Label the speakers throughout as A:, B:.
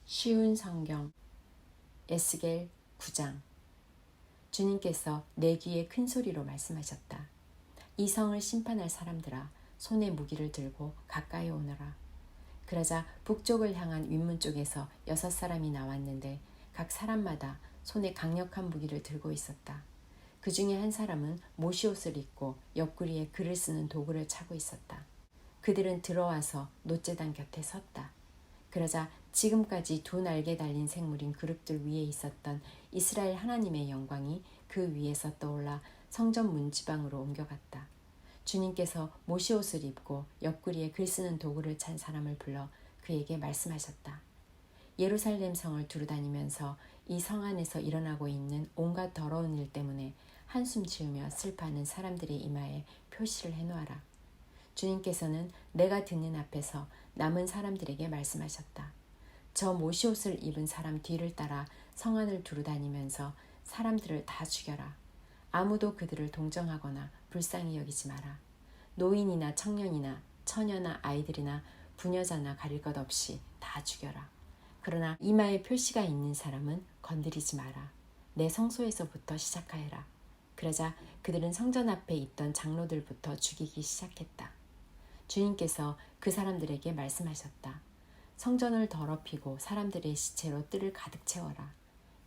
A: 쉬운 성경 에스겔 9장. 주님께서 내 귀에 큰 소리로 말씀하셨다. 이 성을 심판할 사람들아, 손에 무기를 들고 가까이 오너라. 그러자 북쪽을 향한 윗문 쪽에서 6사람이 나왔는데 각 사람마다 손에 강력한 무기를 들고 있었다. 그 중에 한 사람은 모시옷을 입고 옆구리에 글을 쓰는 도구를 차고 있었다. 그들은 들어와서 놋제단 곁에 섰다. 그러자 지금까지 2날개 달린 생물인 그룹들 위에 있었던 이스라엘 하나님의 영광이 그 위에서 떠올라 성전 문지방으로 옮겨갔다. 주님께서 모시옷을 입고 옆구리에 글 쓰는 도구를 찬 사람을 불러 그에게 말씀하셨다. 예루살렘 성을 두루다니면서 이 성 안에서 일어나고 있는 온갖 더러운 일 때문에 한숨 지으며 슬퍼하는 사람들의 이마에 표시를 해놓아라. 주님께서는 내가 듣는 앞에서 남은 사람들에게 말씀하셨다. 저 모시옷을 입은 사람 뒤를 따라 성 안을 두루다니면서 사람들을 다 죽여라. 아무도 그들을 동정하거나 불쌍히 여기지 마라. 노인이나 청년이나 처녀나 아이들이나 부녀자나 가릴 것 없이 다 죽여라. 그러나 이마에 표시가 있는 사람은 건드리지 마라. 내 성소에서부터 시작하여라. 그러자 그들은 성전 앞에 있던 장로들부터 죽이기 시작했다. 주님께서 그 사람들에게 말씀하셨다. 성전을 더럽히고 사람들의 시체로 뜰을 가득 채워라.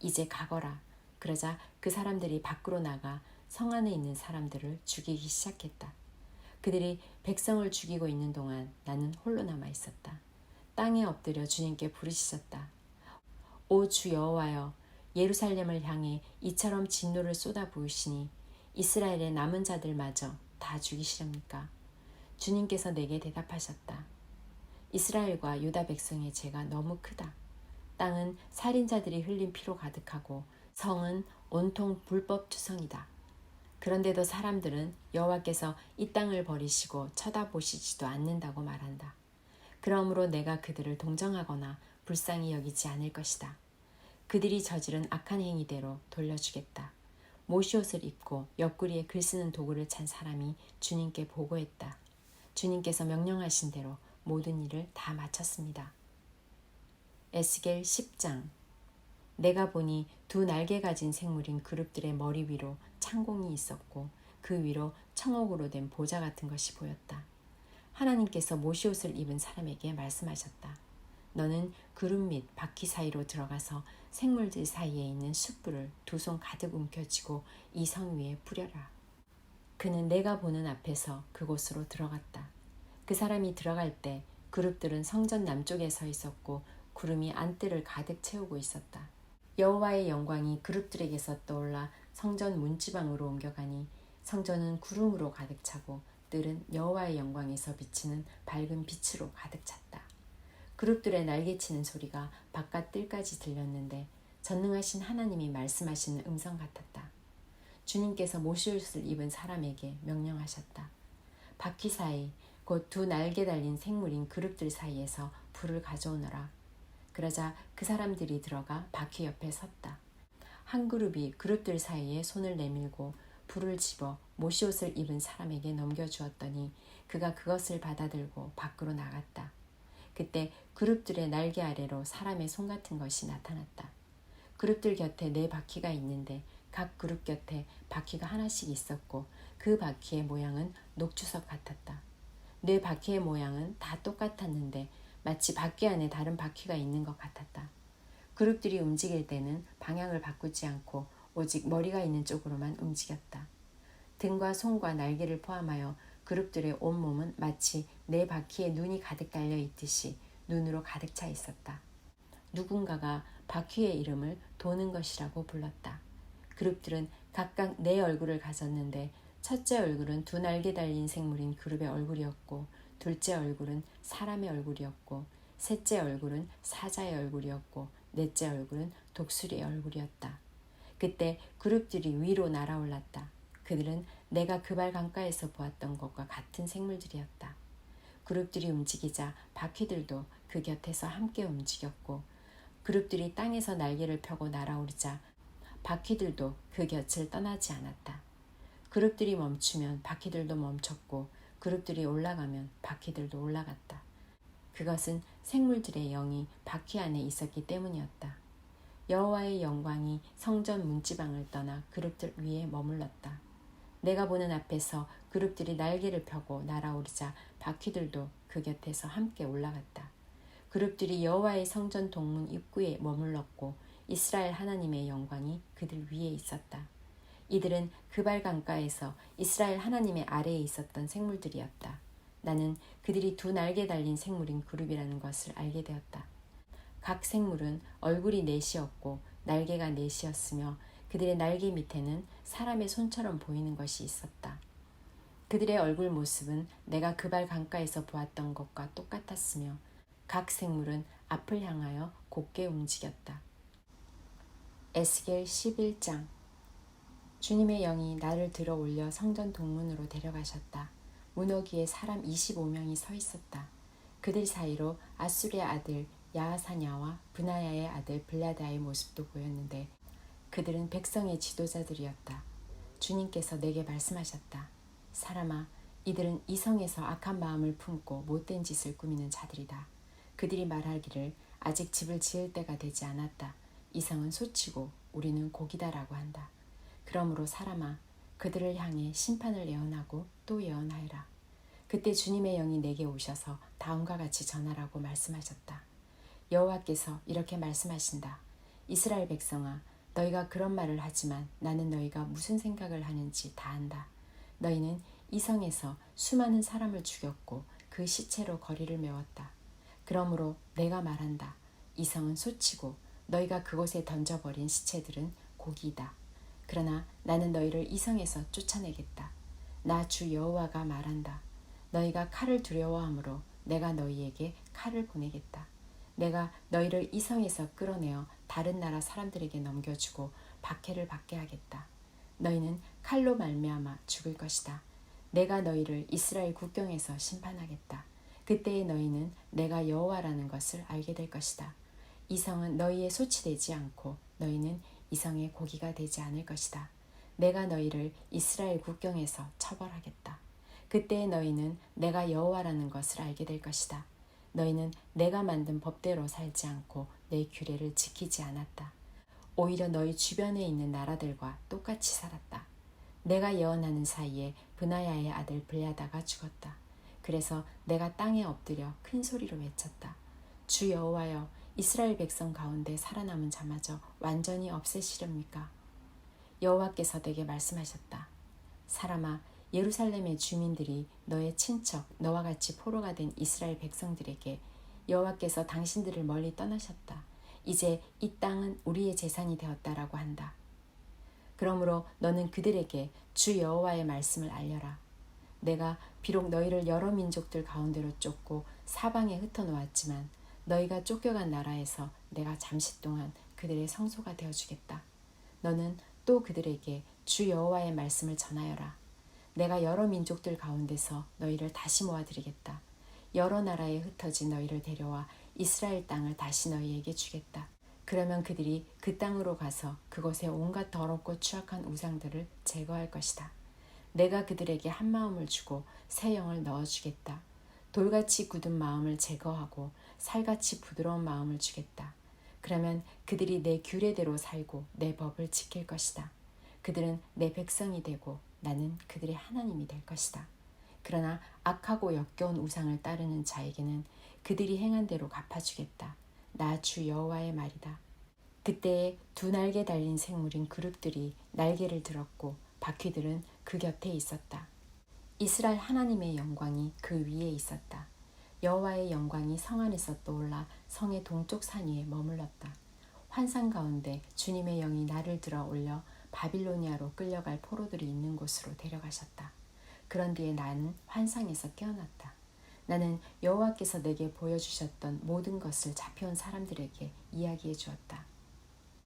A: 이제 가거라. 그러자 그 사람들이 밖으로 나가 성 안에 있는 사람들을 죽이기 시작했다. 그들이 백성을 죽이고 있는 동안 나는 홀로 남아 있었다. 땅에 엎드려 주님께 부르짖었다. 오 주 여호와여, 예루살렘을 향해 이처럼 진노를 쏟아 부으시니 이스라엘의 남은 자들마저 다 죽이시렵니까? 주님께서 내게 대답하셨다. 이스라엘과 유다 백성의 죄가 너무 크다. 땅은 살인자들이 흘린 피로 가득하고 성은 온통 불법투성이다. 그런데도 사람들은 여호와께서 이 땅을 버리시고 쳐다보시지도 않는다고 말한다. 그러므로 내가 그들을 동정하거나 불쌍히 여기지 않을 것이다. 그들이 저지른 악한 행위대로 돌려주겠다. 모시옷을 입고 옆구리에 글 쓰는 도구를 찬 사람이 주님께 보고했다. 주님께서 명령하신 대로 모든 일을 다 마쳤습니다. 에스겔 10장. 내가 보니 2날개 가진 생물인 그룹들의 머리 위로 창공이 있었고 그 위로 청옥으로 된 보좌 같은 것이 보였다. 하나님께서 모시옷을 입은 사람에게 말씀하셨다. 너는 그룹 및 바퀴 사이로 들어가서 생물들 사이에 있는 숯불을 2손 가득 움켜쥐고 이 성 위에 뿌려라. 그는 내가 보는 앞에서 그곳으로 들어갔다. 그 사람이 들어갈 때 그룹들은 성전 남쪽에 서 있었고 구름이 안뜰을 가득 채우고 있었다. 여호와의 영광이 그룹들에게서 떠올라 성전 문지방으로 옮겨가니 성전은 구름으로 가득 차고 뜰은 여호와의 영광에서 비치는 밝은 빛으로 가득 찼다. 그룹들의 날개치는 소리가 바깥 뜰까지 들렸는데 전능하신 하나님이 말씀하시는 음성 같았다. 주님께서 모시옷을 입은 사람에게 명령하셨다. 바퀴 사이 곧 2날개 달린 생물인 그룹들 사이에서 불을 가져오너라. 그러자 그 사람들이 들어가 바퀴 옆에 섰다. 한 그룹이 그룹들 사이에 손을 내밀고 불을 집어 모시옷을 입은 사람에게 넘겨주었더니 그가 그것을 받아들고 밖으로 나갔다. 그때 그룹들의 날개 아래로 사람의 손 같은 것이 나타났다. 그룹들 곁에 4바퀴가 있는데 각 그룹 곁에 바퀴가 하나씩 있었고 그 바퀴의 모양은 녹주석 같았다. 4바퀴의 모양은 다 똑같았는데 마치 바퀴 안에 다른 바퀴가 있는 것 같았다. 그룹들이 움직일 때는 방향을 바꾸지 않고 오직 머리가 있는 쪽으로만 움직였다. 등과 손과 날개를 포함하여 그룹들의 온몸은 마치 4바퀴에 눈이 가득 달려 있듯이 눈으로 가득 차 있었다. 누군가가 바퀴의 이름을 도는 것이라고 불렀다. 그룹들은 각각 4얼굴을 가졌는데 첫째 얼굴은 2날개 달린 생물인 그룹의 얼굴이었고 둘째 얼굴은 사람의 얼굴이었고 셋째 얼굴은 사자의 얼굴이었고 넷째 얼굴은 독수리의 얼굴이었다. 그때 그룹들이 위로 날아올랐다. 그들은 내가 그발 강가에서 보았던 것과 같은 생물들이었다. 그룹들이 움직이자 바퀴들도 그 곁에서 함께 움직였고 그룹들이 땅에서 날개를 펴고 날아오르자 바퀴들도 그 곁을 떠나지 않았다. 그룹들이 멈추면 바퀴들도 멈췄고 그룹들이 올라가면 바퀴들도 올라갔다. 그것은 생물들의 영이 바퀴 안에 있었기 때문이었다. 여호와의 영광이 성전 문지방을 떠나 그룹들 위에 머물렀다. 내가 보는 앞에서 그룹들이 날개를 펴고 날아오르자 바퀴들도 그 곁에서 함께 올라갔다. 그룹들이 여호와의 성전 동문 입구에 머물렀고 이스라엘 하나님의 영광이 그들 위에 있었다. 이들은 그발 강가에서 이스라엘 하나님의 아래에 있었던 생물들이었다. 나는 그들이 두 날개 달린 생물인 그룹이라는 것을 알게 되었다. 각 생물은 얼굴이 넷이었고 날개가 넷이었으며 그들의 날개 밑에는 사람의 손처럼 보이는 것이 있었다. 그들의 얼굴 모습은 내가 그발 강가에서 보았던 것과 똑같았으며 각 생물은 앞을 향하여 곧게 움직였다. 에스겔 11장. 주님의 영이 나를 들어 올려 성전 동문으로 데려가셨다. 문호기에 사람 25명이 서 있었다. 그들 사이로 아수리의 아들 야하사냐와 브나야의 아들 블라다의 모습도 보였는데 그들은 백성의 지도자들이었다. 주님께서 내게 말씀하셨다. 사람아, 이들은 이성에서 악한 마음을 품고 못된 짓을 꾸미는 자들이다. 그들이 말하기를 아직 집을 지을 때가 되지 않았다. 이성은 소치고 우리는 고기다라고 한다. 그러므로 사람아, 그들을 향해 심판을 예언하고 또 예언하여라. 그때 주님의 영이 내게 오셔서 다음과 같이 전하라고 말씀하셨다. 여호와께서 이렇게 말씀하신다. 이스라엘 백성아, 너희가 그런 말을 하지만 나는 너희가 무슨 생각을 하는지 다 안다. 너희는 이성에서 수많은 사람을 죽였고 그 시체로 거리를 메웠다. 그러므로 내가 말한다. 이성은 소치고 너희가 그곳에 던져버린 시체들은 고기이다. 그러나 나는 너희를 이성에서 쫓아내겠다. 나 주 여호와가 말한다. 너희가 칼을 두려워하므로 내가 너희에게 칼을 보내겠다. 내가 너희를 이성에서 끌어내어 다른 나라 사람들에게 넘겨주고 박해를 받게 하겠다. 너희는 칼로 말미암아 죽을 것이다. 내가 너희를 이스라엘 국경에서 심판하겠다. 그때에 너희는 내가 여호와라는 것을 알게 될 것이다. 이성은 너희의 소치되지 않고 너희는 이성의 고기가 되지 않을 것이다. 내가 너희를 이스라엘 국경에서 처벌하겠다. 그때에 너희는 내가 여호와라는 것을 알게 될 것이다. 너희는 내가 만든 법대로 살지 않고 내 규례를 지키지 않았다. 오히려 너희 주변에 있는 나라들과 똑같이 살았다. 내가 예언하는 사이에 브나야의 아들 블야다가 죽었다. 그래서 내가 땅에 엎드려 큰 소리로 외쳤다. 주 여호와여, 이스라엘 백성 가운데 살아남은 자마저 완전히 없애시렵니까? 여호와께서 내게 말씀하셨다. 사람아, 예루살렘의 주민들이 너의 친척, 너와 같이 포로가 된 이스라엘 백성들에게 여호와께서 당신들을 멀리 떠나셨다. 이제 이 땅은 우리의 재산이 되었다라고 한다. 그러므로 너는 그들에게 주 여호와의 말씀을 알려라. 내가 비록 너희를 여러 민족들 가운데로 쫓고 사방에 흩어놓았지만 너희가 쫓겨간 나라에서 내가 잠시 동안 그들의 성소가 되어주겠다. 너는 또 그들에게 주 여호와의 말씀을 전하여라. 내가 여러 민족들 가운데서 너희를 다시 모아드리겠다. 여러 나라에 흩어진 너희를 데려와 이스라엘 땅을 다시 너희에게 주겠다. 그러면 그들이 그 땅으로 가서 그곳에 온갖 더럽고 추악한 우상들을 제거할 것이다. 내가 그들에게 한 마음을 주고 새 영을 넣어주겠다. 돌같이 굳은 마음을 제거하고 살같이 부드러운 마음을 주겠다. 그러면 그들이 내 규례대로 살고 내 법을 지킬 것이다. 그들은 내 백성이 되고 나는 그들의 하나님이 될 것이다. 그러나 악하고 역겨운 우상을 따르는 자에게는 그들이 행한 대로 갚아주겠다. 나 주 여호와의 말이다. 그때에 두 날개 달린 생물인 그룹들이 날개를 들었고 바퀴들은 그 곁에 있었다. 이스라엘 하나님의 영광이 그 위에 있었다. 여호와의 영광이 성 안에서 떠올라 성의 동쪽 산 위에 머물렀다. 환상 가운데 주님의 영이 나를 들어 올려 바빌로니아로 끌려갈 포로들이 있는 곳으로 데려가셨다. 그런 뒤에 나는 환상에서 깨어났다. 나는 여호와께서 내게 보여주셨던 모든 것을 잡혀온 사람들에게 이야기해 주었다.